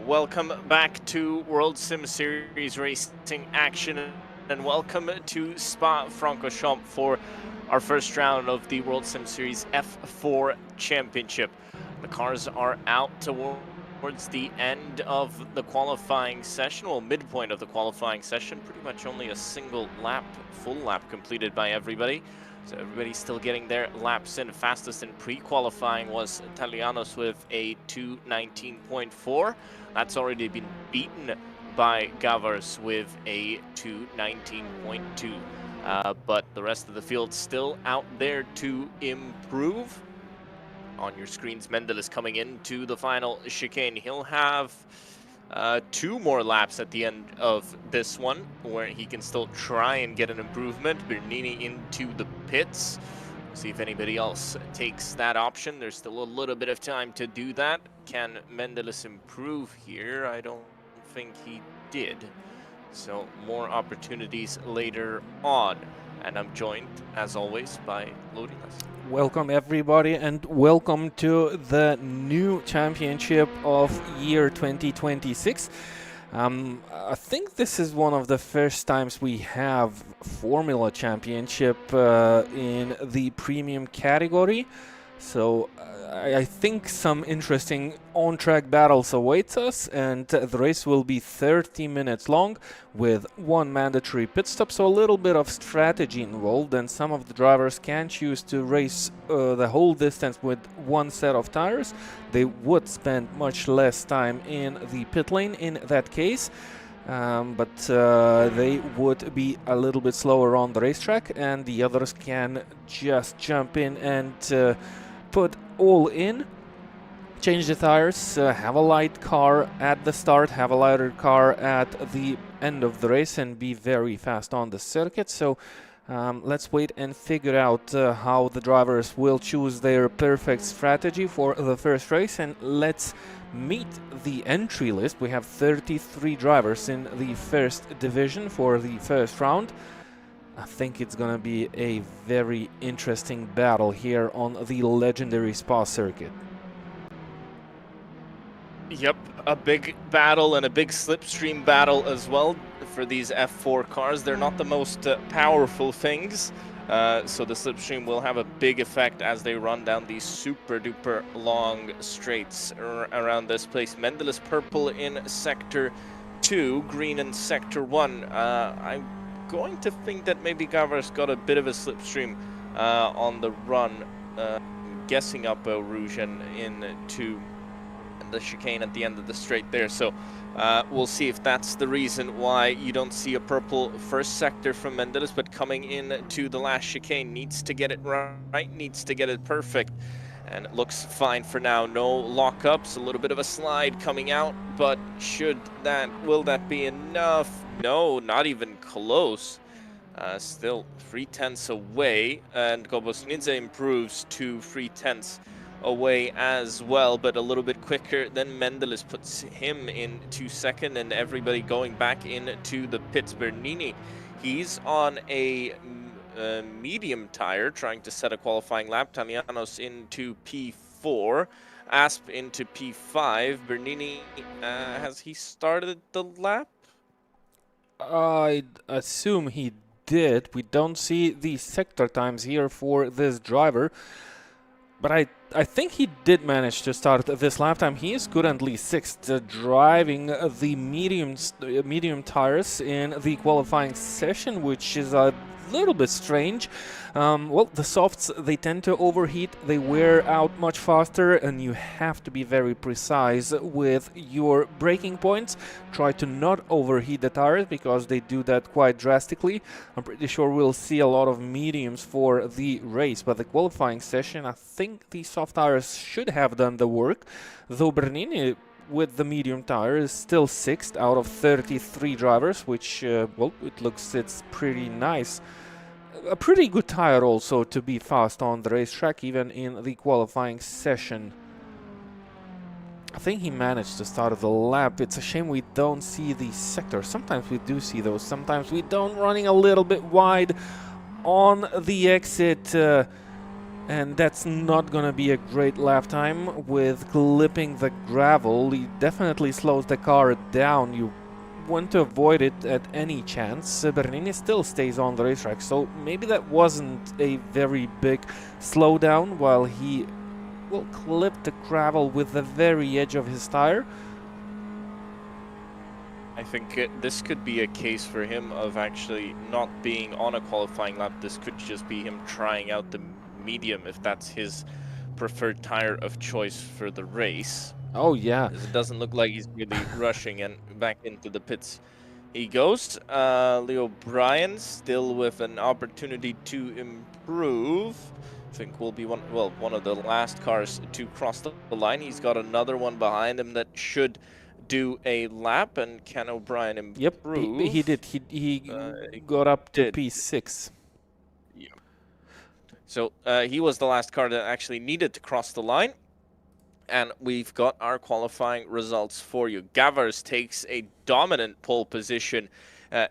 Welcome back to World Sim Series racing action, and welcome to Spa-Francorchamps for our first round of the World Sim Series F4 Championship. The cars are out towards the end of the qualifying session, well, midpoint of the qualifying session. Pretty much only a single lap, full lap completed by everybody. So everybody's still getting their laps in. Fastest in pre-qualifying was Italianos with a 2:19.4. That's already been beaten by Gavars with a 2:19.2. But the rest of the field still out there to improve. On your screens, Mendel is coming into the final chicane. He'll have 2 more laps at the end of this one, where he can still try and get an improvement. Bernini into the pits. See if anybody else takes that option. There's still a little bit of time to do that. Can Mendelis improve here? I don't think he did. So more opportunities later on. And I'm joined, as always, by Lodinas. Welcome everybody, and welcome to the new championship of year 2026. I think this is one of the first times we have Formula Championship in the premium category. So I think some interesting on-track battles awaits us, and the race will be 30 minutes long with 1 mandatory pit stop, so a little bit of strategy involved, and some of the drivers can choose to race the whole distance with 1 set of tires. They would spend much less time in the pit lane in that case, but they would be a little bit slower on the racetrack, and the others can just jump in and put all in, change the tires, have a light car at the start, have a lighter car at the end of the race, and be very fast on the circuit. So let's wait and figure out how the drivers will choose their perfect strategy for the first race, and let's meet the entry list. We have 33 drivers in the first division for the first round. I think it's gonna be a very interesting battle here on the legendary Spa circuit. Yep, a big battle and a big slipstream battle as well for these F4 cars. They're not the most powerful things, so the slipstream will have a big effect as they run down these super duper long straights around this place. Mendel is purple in sector 2, green in sector 1. I'm going to think that maybe Gavars got a bit of a slipstream on the run, guessing up Rougen into the chicane at the end of the straight there. So we'll see if that's the reason why you don't see a purple first sector from Mendeles, but coming in to the last chicane needs to get it right, needs to get it perfect. And it looks fine for now. No lockups, a little bit of a slide coming out, but will that be enough? No, not even close. Still 3/10 away, and Gobosnidze improves to 3/10 away as well, but a little bit quicker than Mendeles, puts him into second, and everybody going back into the pits. Bernini, he's on a medium tire, trying to set a qualifying lap. Tamianos into P4, Asp into P5. Bernini, has he started the lap? I'd assume he did. We don't see the sector times here for this driver, but I think he did manage to start this lap time. He is currently sixth, driving the medium tires in the qualifying session, which is a little bit strange. Well, the softs, they tend to overheat, they wear out much faster, and you have to be very precise with your braking points. Try to not overheat the tires, because they do that quite drastically. I'm pretty sure we'll see a lot of mediums for the race, but the qualifying session, I think the soft tires should have done the work, though Bernini with the medium tire is still sixth out of 33 drivers, which, well, it's pretty nice. A pretty good tire also to be fast on the racetrack, even in the qualifying session. I think he managed to start the lap. It's a shame we don't see the sector. Sometimes we do see those, sometimes we don't, running a little bit wide on the exit. And that's not gonna be a great lap time with clipping the gravel. He definitely slows the car down. You want to avoid it at any chance. Bernini still stays on the racetrack, so maybe that wasn't a very big slowdown while he will clip the gravel with the very edge of his tire. I think this could be a case for him of actually not being on a qualifying lap. This could just be him trying out the medium, if that's his preferred tire of choice for the race. Oh yeah, it doesn't look like he's really rushing, and back into the pits he goes. Leo Bryan still with an opportunity to improve. I think will be one of the last cars to cross the line. He's got another one behind him that should do a lap, and can O'Brien improve? Yep, he did. He got up to P6. Yeah. So he was the last car that actually needed to cross the line. And we've got our qualifying results for you. Gavars takes a dominant pole position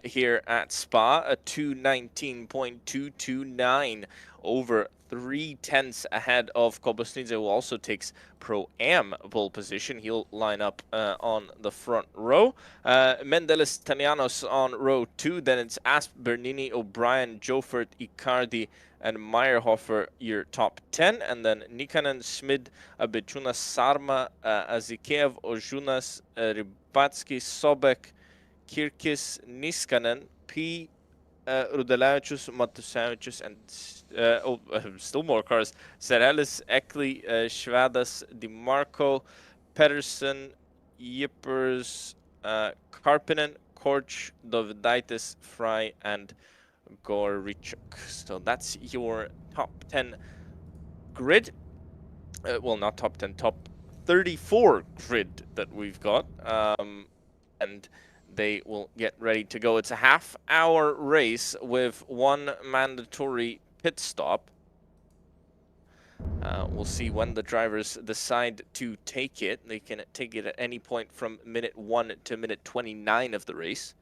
here at Spa, a 2:19.229, over 3/10 ahead of Kobosnidze, who also takes Pro-Am pole position. He'll line up on the front row. Mendeles Tanianos on row 2. Then it's Asp, Bernini, O'Brien, Jofert, Icardi, and Meyerhofer, your top 10. And then Nikanen, Schmid, Abechunas, Sarma, Azikev, Ojunas, Rybatsky, Sobek, Kirkis, Niskanen, P, Rudelavichus, Matusavicius, and still more cars. Serelis, Ekli, Schwadas, DiMarco, Pedersen, Yippers, Karpinen, Korch, Dovidaitis, Fry, and Gorichuk. So that's your top 10 grid. Well, not top 10, top 34 grid that we've got. And they will get ready to go. It's a half-hour race with one mandatory pit stop. We'll see when the drivers decide to take it. They can take it at any point from minute 1 to minute 29 of the race.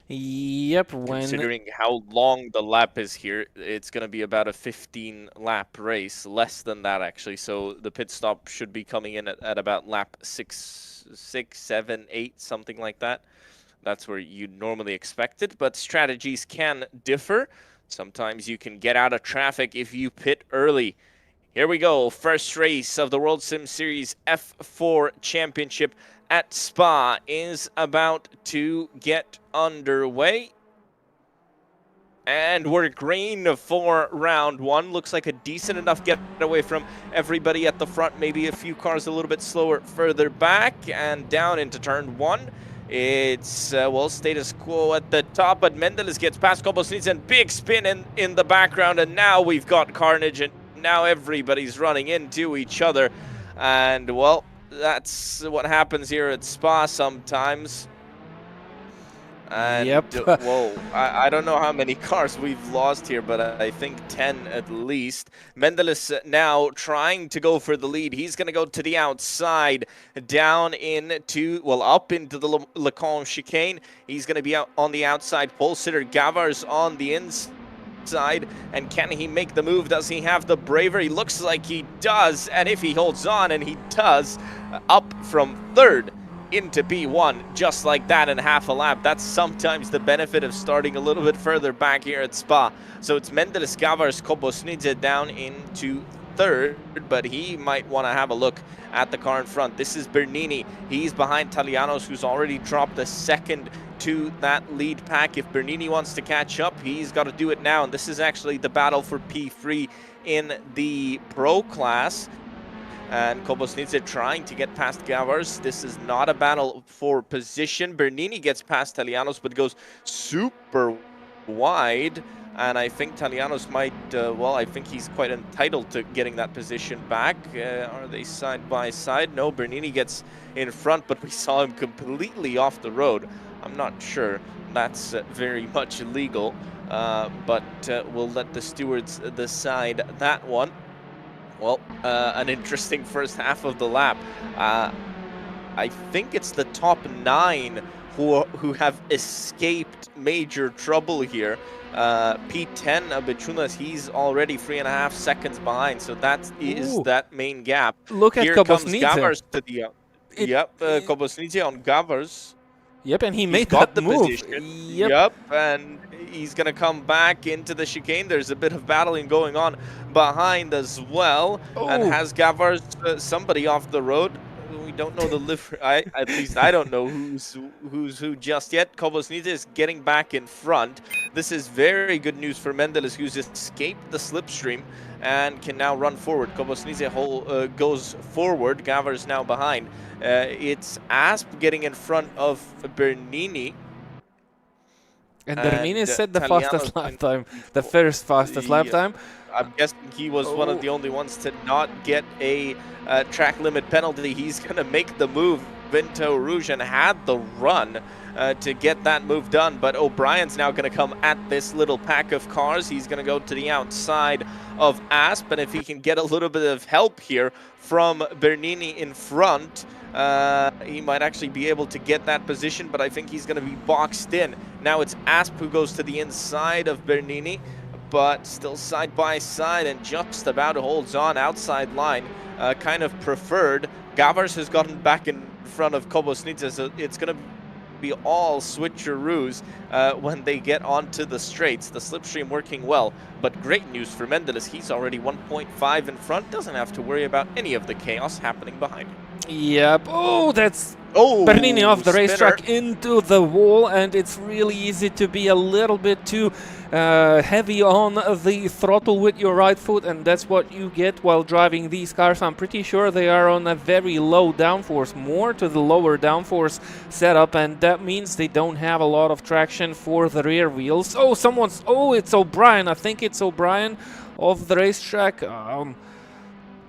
Yep, considering how long the lap is here, it's going to be about a 15-lap race, less than that actually. So the pit stop should be coming in at about lap 6, 7, 8, something like that. That's where you'd normally expect it, but strategies can differ. Sometimes you can get out of traffic if you pit early. Here we go, first race of the World Sim Series F4 Championship at Spa is about to get underway. And we're green for round one. Looks like a decent enough getaway from everybody at the front. Maybe a few cars a little bit slower further back. And down into turn one. It's, well, status quo at the top. But Mendeles gets past Kobosnitz and big spin in the background. And now we've got carnage. And now everybody's running into each other. And, well, that's what happens here at Spa sometimes. And, yep. whoa, I don't know how many cars we've lost here, but I think 10 at least. Mendeles now trying to go for the lead. He's going to go to the outside, down into, well, up into the Lacan chicane. He's going to be out on the outside. Pole sitter Gavar's on the inside. And can he make the move? Does he have the bravery? Looks like he does. And if he holds on, and he does, up from third into P1 just like that in half a lap. That's sometimes the benefit of starting a little bit further back here at Spa. So it's Mendeles, Gavars, Kobosnidze down into third, but he might want to have a look at the car in front. This is Bernini. He's behind Talianos, who's already dropped a second to that lead pack. If Bernini wants to catch up, he's got to do it now. And this is actually the battle for P3 in the Pro class. And Kobosnidze trying to get past Gavars. This is not a battle for position. Bernini gets past Talianos, but goes super wide. And I think Talianos might, well, I think he's quite entitled to getting that position back. Are they side by side? No, Bernini gets in front, but we saw him completely off the road. I'm not sure that's very much illegal, but we'll let the stewards decide that one. Well, an interesting first half of the lap. I think it's the top 9 who have escaped major trouble here. P10, Bechunas, he's already 3.5 seconds behind, so that is that main gap. Look at here Kobosnidze. Comes Gavars to the Kobosnidze on Gavars. Yep, and he made got that the move. position. Yep, And he's going to come back into the chicane. There's a bit of battling going on behind as well. Oh. And has Gavars somebody off the road? We don't know the livery. At least I don't know who's who just yet. Kobosnidze is getting back in front. This is very good news for Mendeles, who's escaped the slipstream and can now run forward. Kobosnidze goes forward. Gavars now behind. It's Asp getting in front of Bernini. And Bernini set the fastest lap time, the first fastest lap time. I'm guessing he was one of the only ones to not get a track limit penalty. He's going to make the move into Rouge and had the run to get that move done. But O'Brien's now going to come at this little pack of cars. He's going to go to the outside of Asp. And if he can get a little bit of help here from Bernini in front, he might actually be able to get that position, but I think he's going to be boxed in. Now it's Asp who goes to the inside of Bernini, but still side by side and just about holds on outside line, kind of preferred. Gavars has gotten back in front of Kobosnidze, so it's going to be all switcheroos when they get onto the straights. The slipstream working well, but great news for Mendeles. He's already 1.5 in front, doesn't have to worry about any of the chaos happening behind him. Yep. Oh, that's Bernini off the racetrack into the wall, and it's really easy to be a little bit too heavy on the throttle with your right foot, and that's what you get while driving these cars. I'm pretty sure they are on a very low downforce, more to the lower downforce setup, and that means they don't have a lot of traction for the rear wheels. Oh, it's O'Brien. I think it's O'Brien off the racetrack.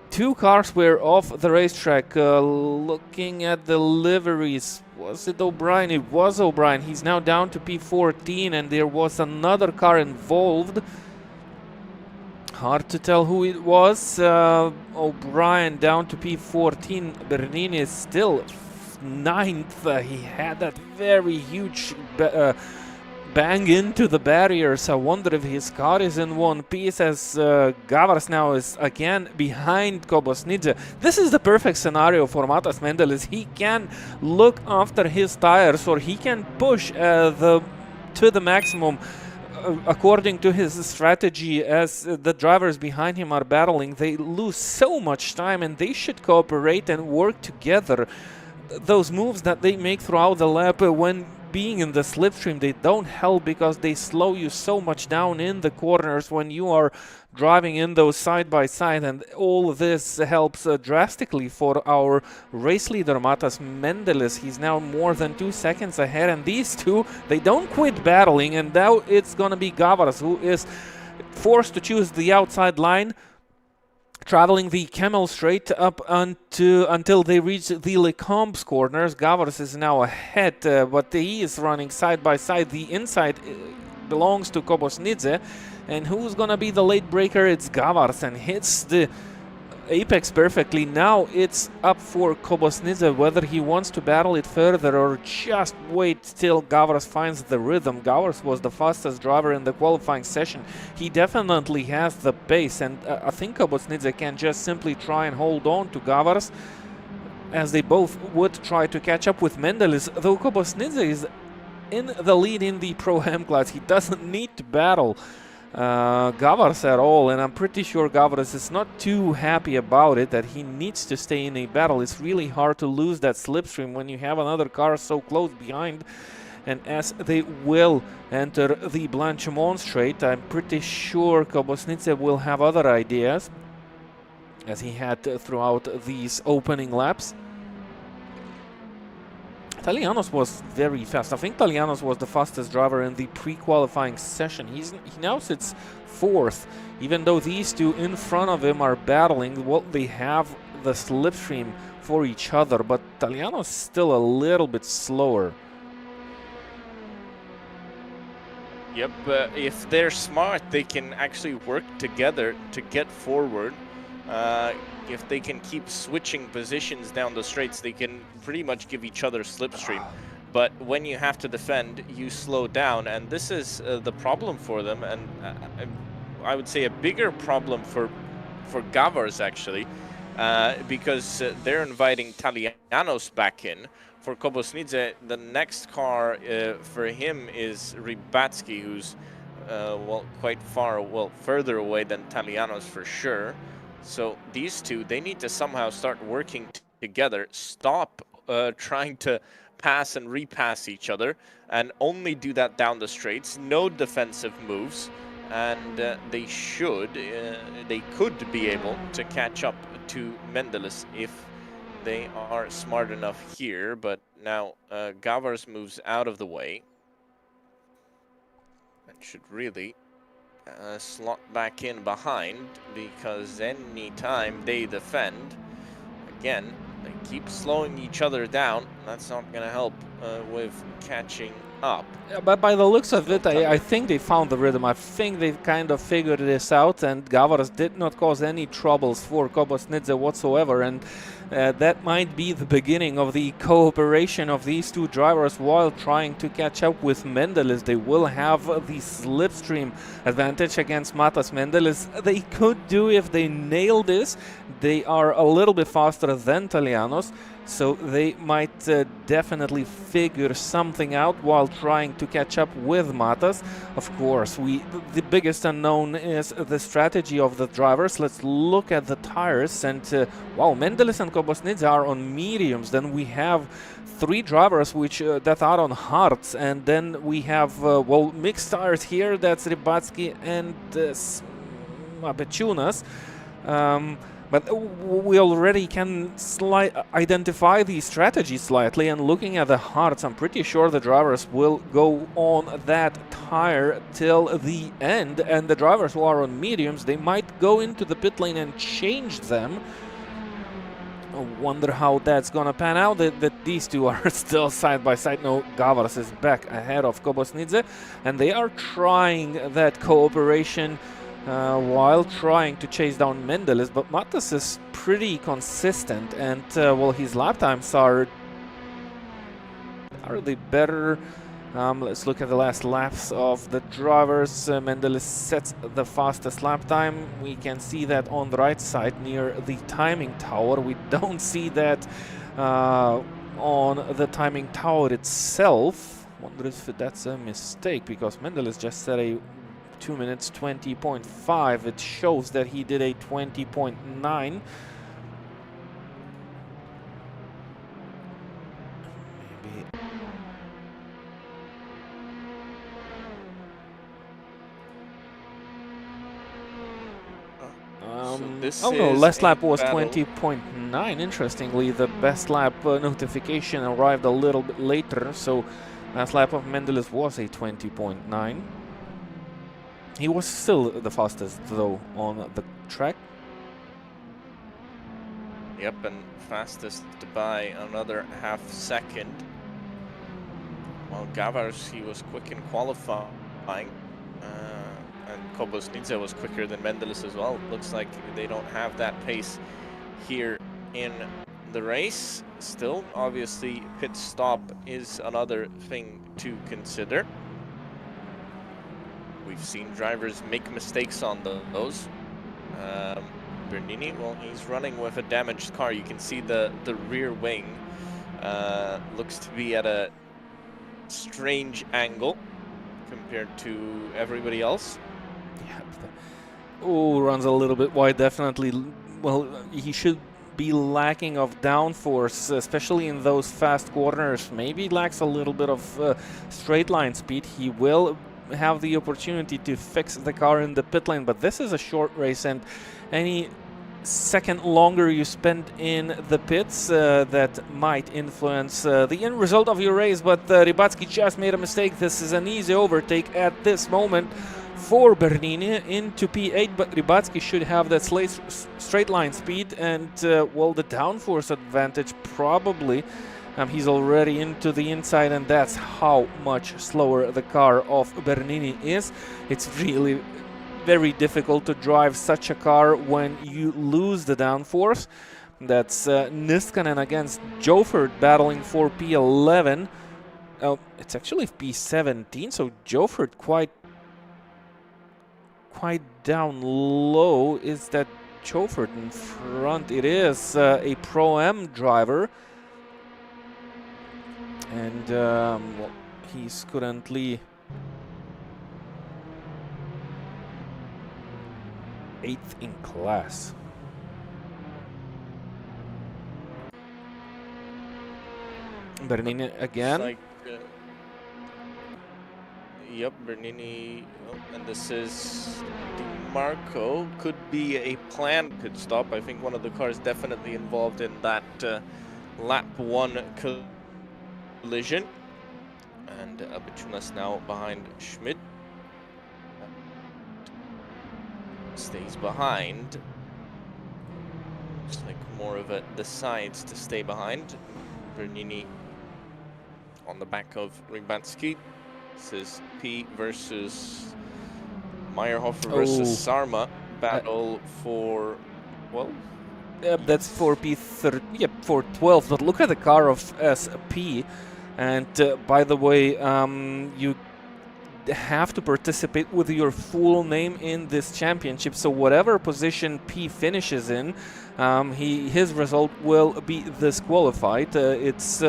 Two cars were off the racetrack. Looking at the liveries, was it O'Brien? It was O'Brien. He's now down to P14, and there was another car involved. Hard to tell who it was. O'Brien down to P14. Bernini is still 9th. He had that very huge bang into the barriers. I wonder if his car is in one piece, as Gavars now is again behind Kobosnidze. This is the perfect scenario for Matas Mendeles. He can look after his tires, or he can push to the maximum according to his strategy. As the drivers behind him are battling, they lose so much time, and they should cooperate and work together. Those moves that they make throughout the lap, when being in the slipstream, they don't help because they slow you so much down in the corners when you are driving in those side by side, and all this helps drastically for our race leader Matas Mendelis. He's now more than 2 seconds ahead, and these two, they don't quit battling, and now it's gonna be Gavaras who is forced to choose the outside line, traveling the Camel Straight up until they reach the Lecomb's corners. Gavaras is now ahead, but he is running side by side. The inside belongs to Kobosnidze, and who's gonna be the late breaker? It's Gavaras, and hits the apex perfectly. Now it's up for Kobosnidze whether he wants to battle it further or just wait till Gavaras finds the rhythm. Gavaras was the fastest driver in the qualifying session. He definitely has the pace, and I think Kobosnidze can just simply try and hold on to Gavaras, as they both would try to catch up with Mendelis, though Kobosnidze is in the lead in the Pro-Am class. He doesn't need to battle Gavaras at all, and I'm pretty sure Gavaras is not too happy about it, that he needs to stay in a battle. It's really hard to lose that slipstream when you have another car so close behind, and as they will enter the Blanchimont straight, I'm pretty sure Kobosnidze will have other ideas, as he had throughout these opening laps. Talianos was very fast. I think Talianos was the fastest driver in the pre-qualifying session. He now sits 4th, even though these two in front of him are battling. Well, they have the slipstream for each other, but Talianos is still a little bit slower. Yep, if they're smart, they can actually work together to get forward. If they can keep switching positions down the straights, they can pretty much give each other slipstream. But when you have to defend, you slow down, and this is the problem for them. And I would say a bigger problem for Gavaras, actually, because they're inviting Talianos back in. For Kobosnidze, the next car for him is Rybatsky, who's well, quite far, well, further away than Talianos for sure. So these two, they need to somehow start working together, stop trying to pass and repass each other, and only do that down the straights. No defensive moves, and they could be able to catch up to Mendelis if they are smart enough here. But now Gavaras moves out of the way and should really slot back in behind, because any time they defend, again, they keep slowing each other down. That's not going to help with catching up. Yeah, but by the looks of it, I think they found the rhythm. I think they've kind of figured this out, and Gavaras did not cause any troubles for Kobosnidze whatsoever, and that might be the beginning of the cooperation of these two drivers while trying to catch up with Mendelis. They will have the slipstream advantage against Matas Mendelis. They could do if they nail this. They are a little bit faster than Talianos, so they might definitely figure something out while trying to catch up with Matas. Of course, the biggest unknown is the strategy of the drivers. Let's look at the tires, and wow, Mendelis and Kobosnidze are on mediums. Then we have 3 drivers which that are on hards, and then we have well, mixed tires here. That's Rybatsky and Pechunas. But we already can identify the strategy slightly, and looking at the hards, I'm pretty sure the drivers will go on that tire till the end, and the drivers who are on mediums, they might go into the pit lane and change them. I wonder how that's gonna pan out, that these two are still side by side. No, Gavaras is back ahead of Kobosnidze, and they are trying that cooperation while trying to chase down Mendelis, but Matas is pretty consistent, and well, his lap times are they better? Let's look at the last laps of the drivers. Mendelis sets the fastest lap time. We can see that on the right side near the timing tower. We don't see that on the timing tower itself. Wonder if that's a mistake, because Mendelis just set a 2 minutes 20.5. It shows that he did a 20.9. Maybe this oh no, is last lap a was battle. 20.9. Interestingly, the best lap notification arrived a little bit later, so last lap of Mendelis was a 20.9. He was still the fastest, though, on the track. Yep, and fastest by another half second. Well, Gavars, he was quick in qualifying. And Kobosnidze was quicker than Mendelis as well. Looks like they don't have that pace here in the race. Still, obviously, pit stop is another thing to consider. We've seen drivers make mistakes on those. Bernini, well, he's running with a damaged car. You can see the rear wing looks to be at a strange angle compared to everybody else. Yeah. Oh, runs a little bit wide, definitely. Well, he should be lacking of downforce, especially in those fast corners. Maybe lacks a little bit of straight line speed. He will have the opportunity to fix the car in the pit lane, but this is a short race, and any second longer you spend in the pits, that might influence the end result of your race. But Rybacki just made a mistake. This is an easy overtake at this moment for Bernini into P8, but Rybacki should have that straight line speed and, well, the downforce advantage probably. He's already into the inside, and that's how much slower the car of Bernini is. It's really very difficult to drive such a car when you lose the downforce. That's Niskanen against Joford battling for P11. Oh, it's actually P17, so Joford quite down low. Is that Joford in front? It is a Pro-Am driver. And well, he's currently 8th in class. Bernini again. Like, yep, Bernini, and this is DiMarco. Could be a planned pit stop. I think one of the cars definitely involved in that lap 1 collision. And Abichunas now behind Schmidt. Stays behind. Looks like more of a decides to stay behind. Bernini on the back of Rybacki. This is P versus Meyerhofer versus Sarma. Battle for, well, that's for P3, yep, for 12. But look at the car of SP. And by the way, you have to participate with your full name in this championship. So whatever position P finishes in, his result will be disqualified. It's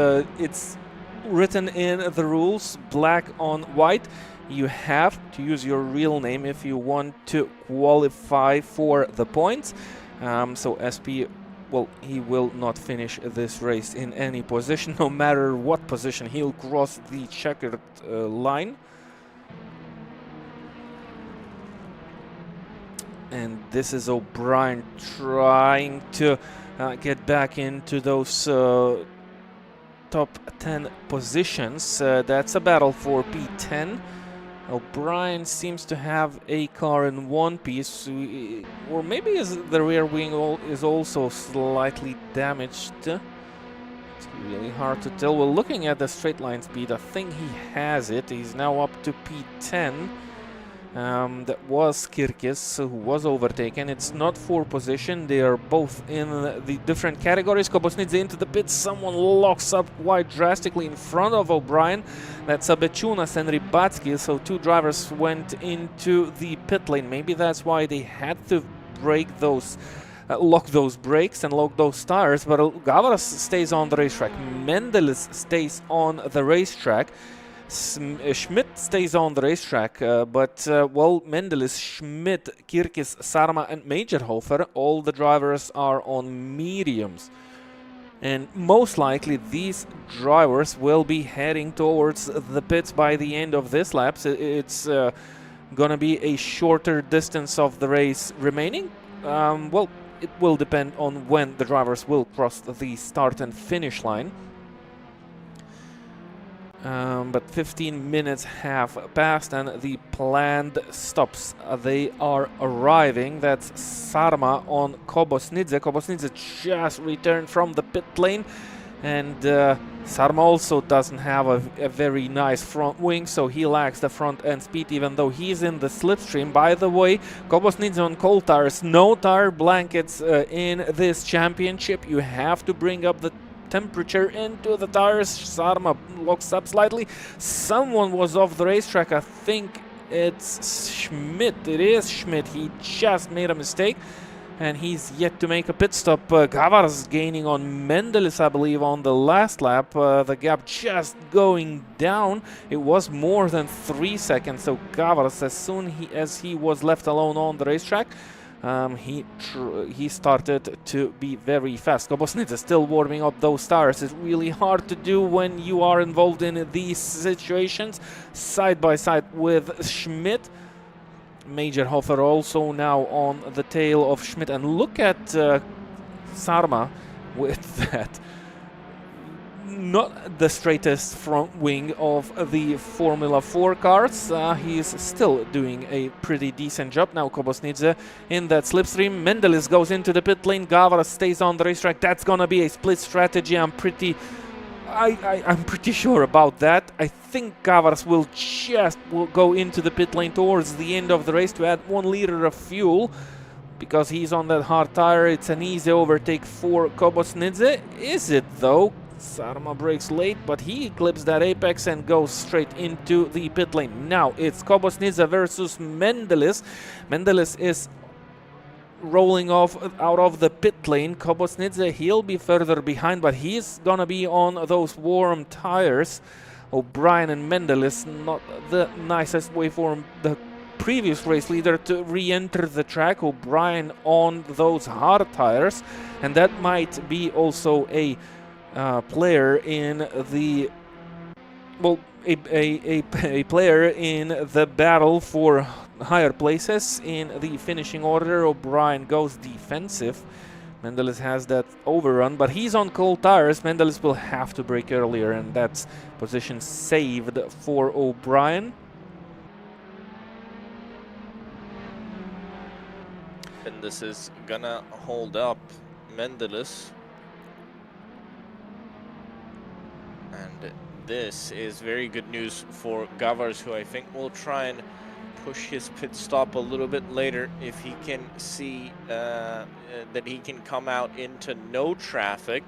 written in the rules, black on white. You have to use your real name if you want to qualify for the points. So SP, well, he will not finish this race in any position, no matter what position. He'll cross the checkered line. And this is O'Brien trying to get back into those top 10 positions. That's a battle for P10. O'Brien seems to have a car in one piece, or maybe the rear wing is also slightly damaged. It's really hard to tell. Well, looking at the straight line speed, I think he has it. He's now up to P10. That was Kirkis who was overtaken. It's not for position. They are both in the different categories. Kobosnidze into the pits. Someone locks up quite drastically in front of O'Brien. That's Abechunas and Rybacki. So two drivers went into the pit lane. Maybe that's why they had to break those, lock those brakes and lock those tires. But Gavras stays on the racetrack. Mendelis stays on the racetrack. Schmidt stays on the racetrack, but well, Mendelis, Schmidt, Kirkis, Sarma and Meyerhofer, all the drivers are on mediums. And most likely these drivers will be heading towards the pits by the end of this lap. So it's gonna be a shorter distance of the race remaining. well, it will depend on when the drivers will cross the start and finish line. But 15 minutes have passed and the planned stops, they are arriving. That's Sarma on Kobosnidze. Kobosnidze just returned from the pit lane, and Sarma also doesn't have a very nice front wing, so he lacks the front end speed even though he's in the slipstream. By the way, Kobosnidze on cold tires, no tire blankets in this championship. You have to bring up the temperature into the tires. Sarma locks up slightly. Someone was off the racetrack. I think it's Schmidt. It is Schmidt. He just made a mistake and he's yet to make a pit stop. Gavars gaining on Mendelis, I believe, on the last lap. The gap just going down. It was more than 3 seconds. So Gavars, as soon as he was left alone on the racetrack, he started to be very fast. Kobosnidze is still warming up those tires. It's really hard to do when you are involved in these situations. Side by side with Schmidt. Major Hofer also now on the tail of Schmidt. And look at Sarma with that. Not the straightest front wing of the Formula 4 cars. He's still doing a pretty decent job. Now Kobosnidze in that slipstream. Mendelis goes into the pit lane. Gavras stays on the racetrack. That's gonna be a split strategy. I'm pretty sure about that. I think Gavras will go into the pit lane towards the end of the race to add 1 liter of fuel, because he's on that hard tire. It's an easy overtake for Kobosnidze. Is it though? Sarma brakes late, but he clips that apex and goes straight into the pit lane. Now it's Kobosnidze versus Mendelis. Mendelis is rolling off out of the pit lane. Kobosnidze, he'll be further behind, but he's gonna be on those warm tires. O'Brien and Mendelis, not the nicest way for the previous race leader to re-enter the track. O'Brien on those hard tires, and that might be also a player in the a player in the battle for higher places in the finishing order. O'Brien goes defensive. Mendelis has that overrun, but he's on cold tires. Mendelis will have to brake earlier, and that's position saved for O'Brien. And this is gonna hold up Mendelis. And this is very good news for Gavars, who I think will try and push his pit stop a little bit later if he can see that he can come out into no traffic.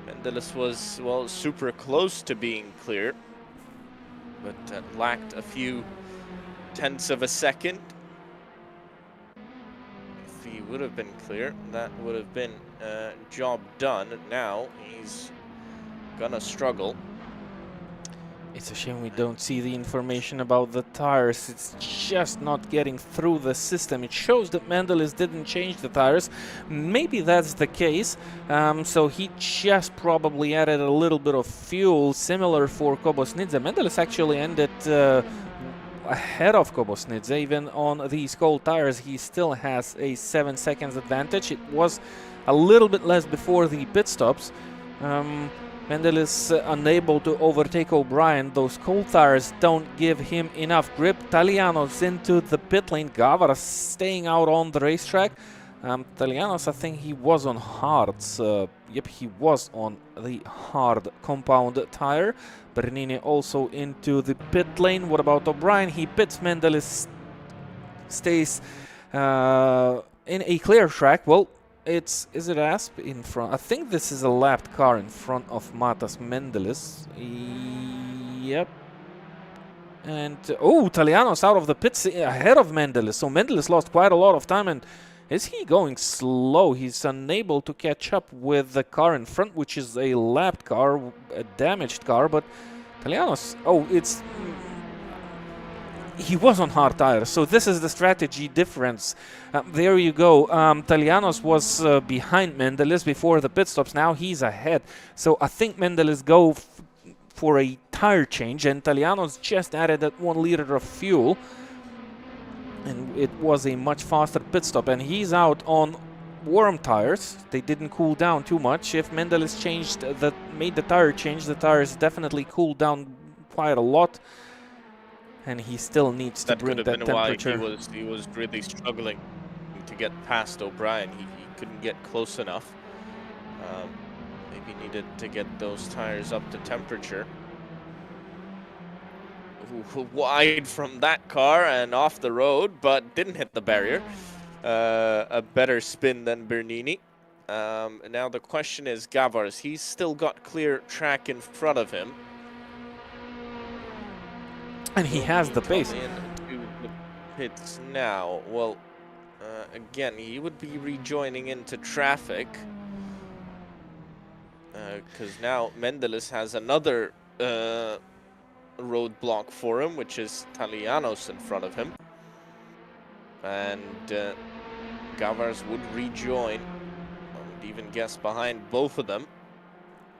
Mendelis was, well, super close to being clear, but lacked a few tenths of a second. If he would have been clear, that would have been job done. Now he's gonna struggle. It's a shame we don't see the information about the tires. It's just not getting through the system. It shows that Mendelis didn't change the tires. Maybe that's the case. So he just probably added a little bit of fuel, similar for Kobosnidze. Mendelis actually ended ahead of Kobosnidze. Even on these cold tires, he still has a 7 seconds advantage. It was a little bit less before the pit stops. Mendelis unable to overtake O'Brien. Those cold tires don't give him enough grip. Talianos into the pit lane. Gavras staying out on the racetrack. Talianos, I think he was on hards. Yep, he was on the hard compound tire. Bernini also into the pit lane. What about O'Brien? He pits. Mendelis stays in a clear track. Well, is it Asp in front? I think this is a lapped car in front of Matas Mendelis. Yep. And oh, Talianos out of the pits ahead of Mendelis. So Mendelis lost quite a lot of time. And is he going slow? He's unable to catch up with the car in front, which is a lapped car, a damaged car. But Talianos, oh, he was on hard tires, so this is the strategy difference. There you go. Talianos was behind Mendelis before the pit stops. Now he's ahead. So I think Mendelis go for a tire change, and Talianos just added that 1 liter of fuel. and it was a much faster pit stop, and he's out on warm tires. They didn't cool down too much. If Mendelis made the tire change, the tires definitely cooled down quite a lot, and he still needs to bring that temperature. That could have been why he was really struggling to get past O'Brien. He couldn't get close enough. Maybe needed to get those tires up to temperature. Wide from that car and off the road, but didn't hit the barrier. A better spin than Bernini. Now the question is Gavars. He's still got clear track in front of him. And he has the pace. Into the pits now. Well, again, he would be rejoining into traffic. Because now Mendelis has another roadblock for him, which is Talianos in front of him. And Gavars would rejoin. I would even guess behind both of them.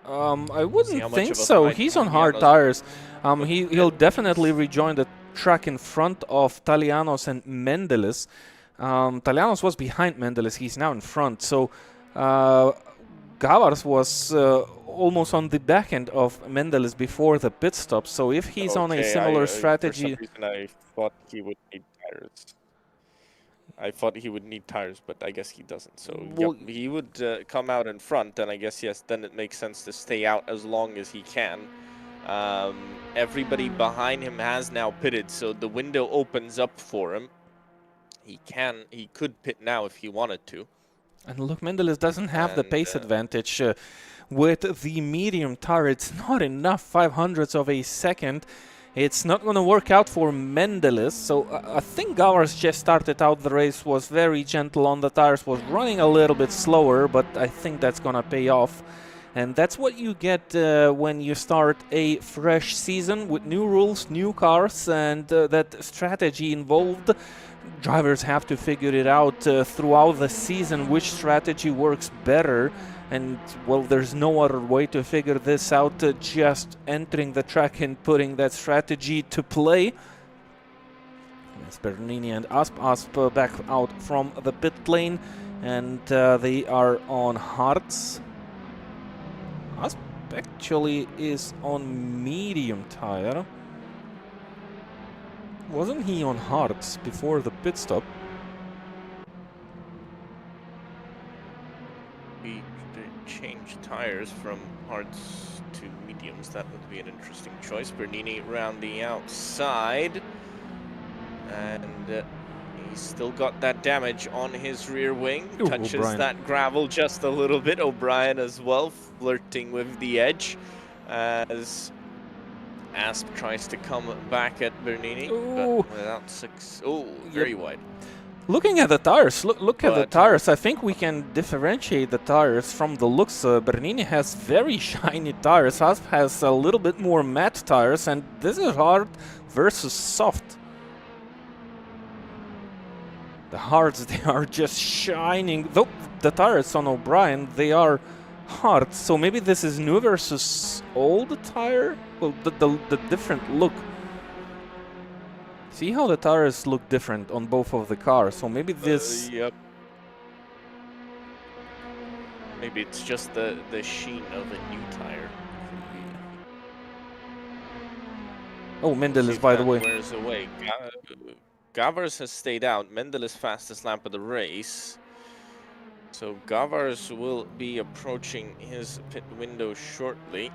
I wouldn't think so. He's on hard tires. He'll definitely rejoin the track in front of Talianos and Mendelis. Talianos was behind Mendelis. He's now in front. So Gavars was almost on the back end of Mendelis before the pit stop. So if he's on a similar strategy... For some reason I thought he would need tires. I thought he would need tires, but I guess he doesn't. So well, yep, he would come out in front, and I guess, yes, then it makes sense to stay out as long as he can. Everybody behind him has now pitted, so the window opens up for him. He could pit now if he wanted to. And look, Mendelis doesn't have the pace advantage. With the medium tire, it's not enough 0.05 of a second. It's not going to work out for Mendelis, so I think Gavars just started out the race, was very gentle on the tires, was running a little bit slower, but I think that's going to pay off. And that's what you get when you start a fresh season with new rules, new cars, and that strategy involved. Drivers have to figure it out throughout the season, which strategy works better. And, well, there's no other way to figure this out, just entering the track and putting that strategy to play. It's Bernini and Asp. Asp back out from the pit lane, and they are on hards. Asp actually is on medium tire. Wasn't he on hards before the pit stop? Change tires from hards to mediums. That would be an interesting choice. Bernini around the outside, and he's still got that damage on his rear wing. Ooh, touches O'Brien. That gravel just a little bit. O'Brien as well, flirting with the edge as Asp tries to come back at Bernini, but without six. Oh, very wide. Looking at the tires, look at the tires. I think we can differentiate the tires from the looks. Bernini has very shiny tires. Asp has a little bit more matte tires, and this is hard versus soft. The hards, they are just shining. Though the tires on O'Brien, they are hard. So maybe this is new versus old tire? Well, the different look. See how the tires look different on both of the cars, so maybe this... Yep. Maybe it's just the sheen of a new tire. Oh, Mendelis, by the way. Wears away. Gavars has stayed out. Mendelis fastest lap of the race. So Gavars will be approaching his pit window shortly.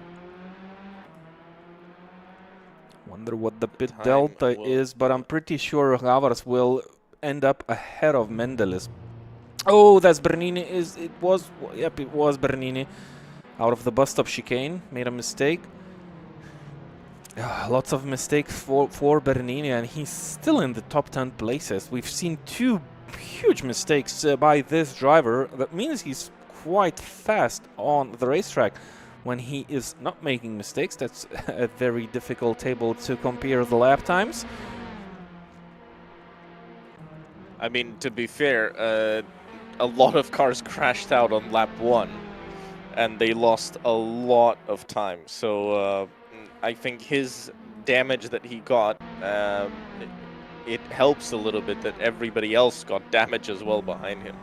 Wonder what the pit delta is, but I'm pretty sure Gavars will end up ahead of Mendelis. Oh, that's Bernini. It was Bernini. Out of the bus stop chicane, made a mistake. Lots of mistakes for Bernini, and he's still in the top 10 places. We've seen two huge mistakes by this driver. That means he's quite fast on the racetrack. When he is not making mistakes, that's a very difficult table to compare the lap times. I mean, to be fair, a lot of cars crashed out on lap 1, and they lost a lot of time. So I think his damage that he got it helps a little bit that everybody else got damage as well behind him.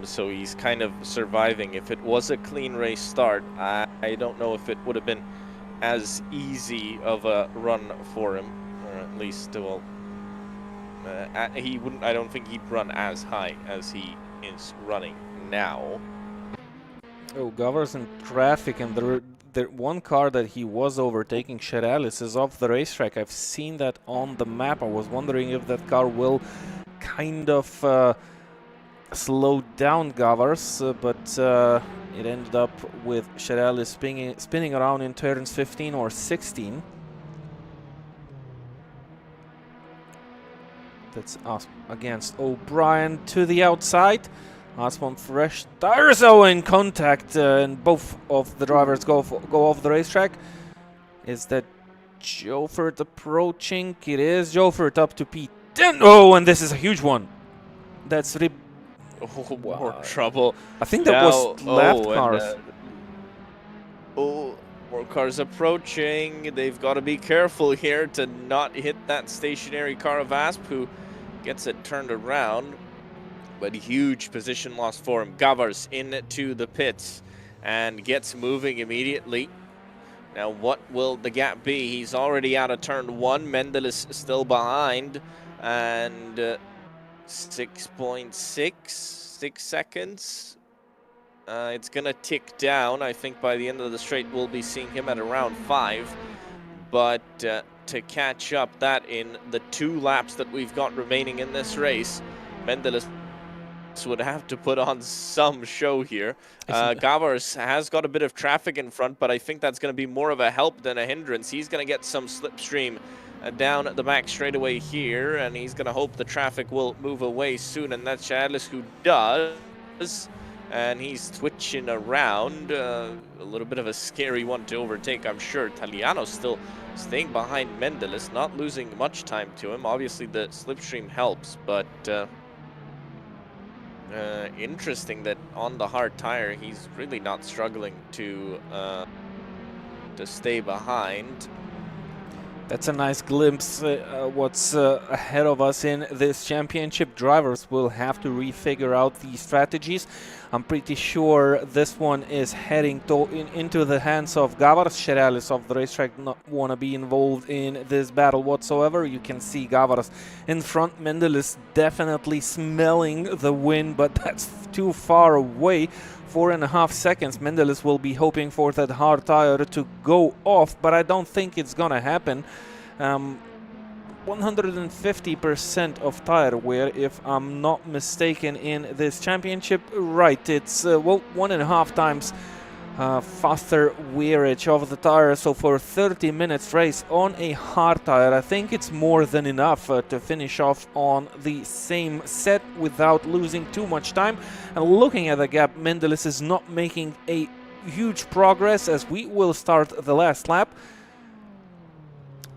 So he's kind of surviving. If it was a clean race start, I don't know if it would have been as easy of a run for him, or at least, well, he wouldn't. I don't think he'd run as high as he is running now. Oh, Govers in traffic, and the one car that he was overtaking, Sheralis, is off the racetrack. I've seen that on the map. I was wondering if that car will kind of slow down Govers, but it ended up with Sheralis spinning around in turns 15 or 16. That's us against O'Brien to the outside. Last one, fresh tires. Oh, in contact, and both of the drivers go off the racetrack. Is that Jofert approaching? It is Jofert up to P10. Oh, and this is a huge one. That's Oh, more trouble. I think that was left cars. More cars approaching. They've got to be careful here to not hit that stationary car of Asp, who gets it turned around. But huge position loss for him. Gavars into the pits and gets moving immediately. Now, what will the gap be? He's already out of turn 1. Mendel is still behind. And 6.6 seconds. It's going to tick down. I think by the end of the straight, we'll be seeing him at around 5. But to catch up that in the 2 laps that we've got remaining in this race, Mendelis would have to put on some show here. Gavars has got a bit of traffic in front, but I think that's going to be more of a help than a hindrance. He's going to get some slipstream down the back straightaway here, and he's going to hope the traffic will move away soon, and that's Chadlis who does. And he's twitching around. A little bit of a scary one to overtake, I'm sure. Taliano's still staying behind Mendelis, not losing much time to him. Obviously, the slipstream helps, but interesting that on the hard tire, he's really not struggling to stay behind. That's a nice glimpse what's ahead of us in this championship. Drivers will have to refigure out these strategies. I'm pretty sure this one is heading into the hands of Gavars. Sheralis of the racetrack not want to be involved in this battle whatsoever. You can see Gavars in front. Mendel is definitely smelling the win, but that's too far away. 4.5 seconds. Mendelis will be hoping for that hard tire to go off, but I don't think it's gonna happen. 150% of tire wear, if I'm not mistaken, in this championship. Right, it's well, 1.5 times faster wearage of the tire. So for 30 minutes race on a hard tire, I think it's more than enough to finish off on the same set without losing too much time. And looking at the gap, Mendelis is not making a huge progress as we will start the last lap.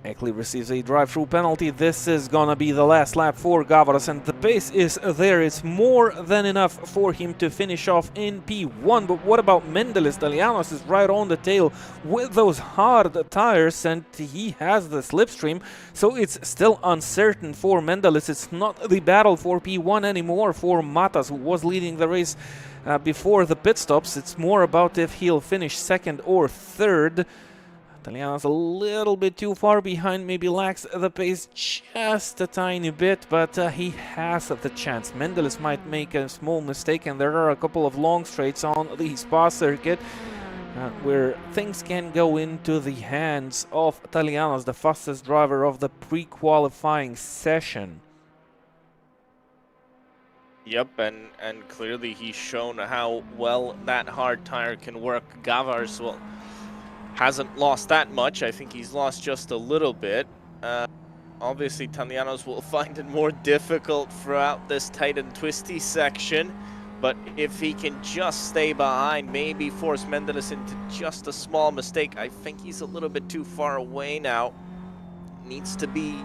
Eckley receives a drive-through penalty. This is gonna be the last lap for Gavras, and the pace is there. It's more than enough for him to finish off in P1. But what about Mendelis? Talianos is right on the tail with those hard tires, and he has the slipstream, so it's still uncertain for Mendelis. It's not the battle for P1 anymore for Matas, who was leading the race before the pit stops. It's more about if he'll finish second or third. Taliano's a little bit too far behind, maybe lacks the pace just a tiny bit, but he has the chance. Mendelis might make a small mistake, and there are a couple of long straights on the Spa circuit where things can go into the hands of Talianos, the fastest driver of the pre-qualifying session. Yep, and clearly he's shown how well that hard tire can work. Gavars, well, hasn't lost that much. I think he's lost just a little bit. Obviously, Talianos will find it more difficult throughout this tight and twisty section. But if he can just stay behind, maybe force Mendelis into just a small mistake. I think he's a little bit too far away now. Needs to be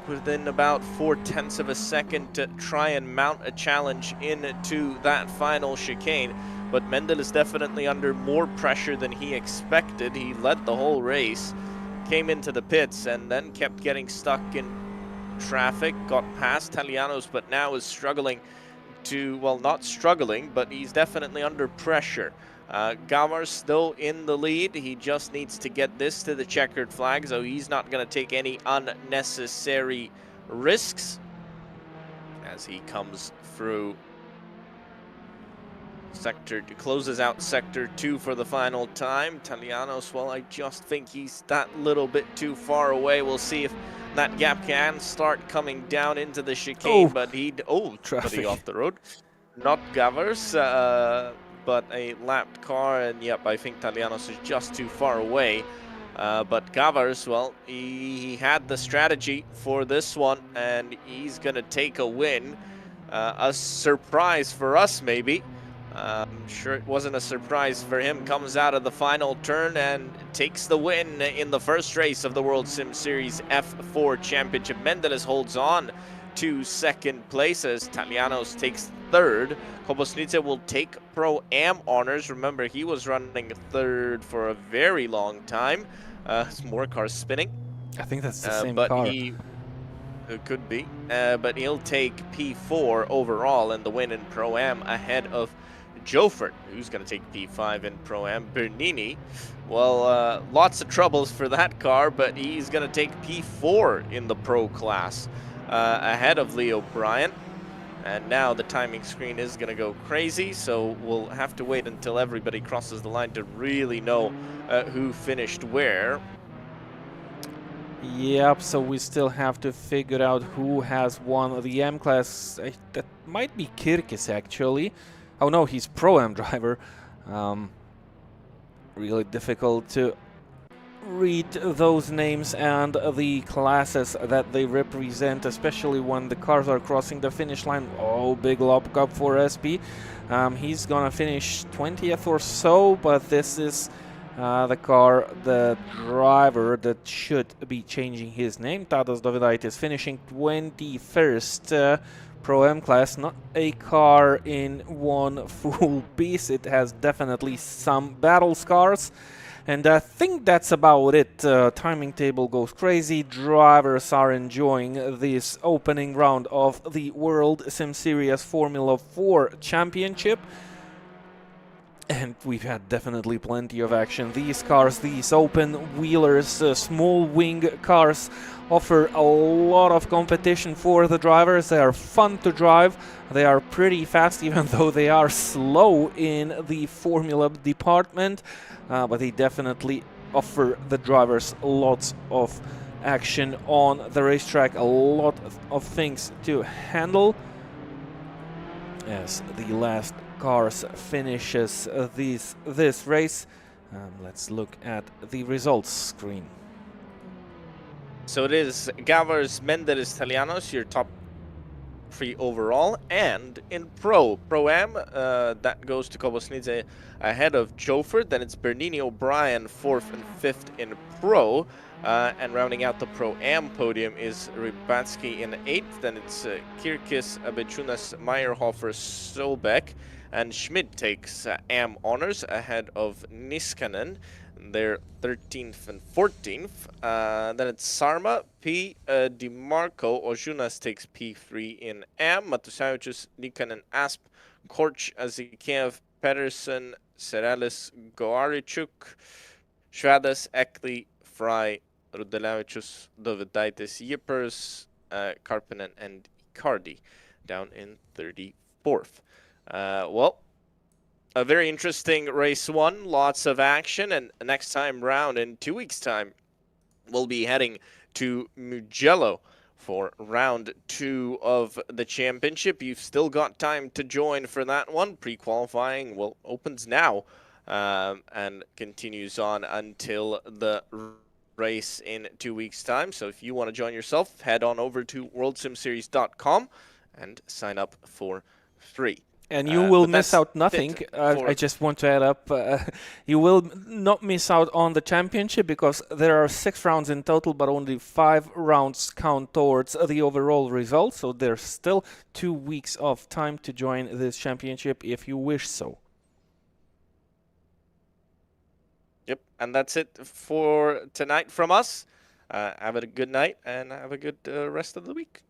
within about 0.4 of a second to try and mount a challenge into that final chicane. But Mendel is definitely under more pressure than he expected. He led the whole race, came into the pits, and then kept getting stuck in traffic, got past Italianos, but now is struggling to, well, not struggling, but he's definitely under pressure. Gavars still in the lead. He just needs to get this to the checkered flag, so he's not going to take any unnecessary risks as he comes through closes out sector 2 for the final time. Italianos, well, I just think he's that little bit too far away. We'll see if that gap can start coming down into the chicane, but traffic off the road. Not Gavars, but a lapped car, and yep, I think Italianos is just too far away. But Gavars, well, he had the strategy for this one, and he's going to take a win. A surprise for us, maybe. I'm sure it wasn't a surprise for him. Comes out of the final turn and takes the win in the first race of the World Sim Series F4 Championship. Mendeles holds on to second place as Italianos takes third. Kobosnice will take Pro-Am honors. Remember, he was running third for a very long time. More cars spinning. I think that's the same car. It could be. But he'll take P4 overall in the win in Pro-Am ahead of Jofert, who's going to take P5 in Pro-Am. Bernini, well, lots of troubles for that car, but he's going to take P4 in the Pro class ahead of Leo Bryan. And now the timing screen is going to go crazy, so we'll have to wait until everybody crosses the line to really know who finished where. Yep, so we still have to figure out who has won the M-Class. That might be Kirkis, actually. Oh no, he's Pro-Am driver. Really difficult to read those names and the classes that they represent, especially when the cars are crossing the finish line. Oh, big lob up for SP. He's gonna finish 20th or so, but this is the car, the driver that should be changing his name. Tadas Dovidaitis finishing 21st. Pro-Am class, not a car in one full piece. It has definitely some battle scars. And I think that's about it. Timing table goes crazy. Drivers are enjoying this opening round of the World Sim Series Formula 4 Championship. And we've had definitely plenty of action. These cars, these open wheelers, small wing cars, offer a lot of competition for the drivers. They are fun to drive. They are pretty fast, even though they are slow in the Formula department. But they definitely offer the drivers lots of action on the racetrack, a lot of things to handle. As the last cars finishes this race, let's look at the results screen. So it is Gavars, Mendeles, Italianos, your top 3 overall, and in Pro-Am, that goes to Kobosnidze ahead of Jofert. Then it's Bernini, O'Brien 4th and 5th in Pro, and rounding out the Pro-Am podium is Rybatsky in 8th. Then it's Kirkis, Abechunas, Meyerhofer, Solbeck, and Schmid takes Am honors ahead of Niskanen. They're 13th and 14th. Then it's Sarma, P. DiMarco, Ojunas takes P3 in Am, Matusavicius, Nikanen, Asp, Korch, Azikiev, Pedersen, Seralis, Goarichuk, Schwadas, Ekli, Fry, Rudelavicius, Dovidaitis, Yippers, Karpinen, and Icardi down in 34th. Well, a very interesting race one, lots of action, and next time round in 2 weeks' time, we'll be heading to Mugello for round 2 of the championship. You've still got time to join for that one. Pre-qualifying, well, opens now and continues on until the race in 2 weeks' time. So if you want to join yourself, head on over to worldsimseries.com and sign up for free. And you will miss out nothing. I just want to add up. You will not miss out on the championship because there are 6 rounds in total, but only 5 rounds count towards the overall result. So there's still 2 weeks of time to join this championship if you wish so. Yep, and that's it for tonight from us. Have a good night and have a good rest of the week.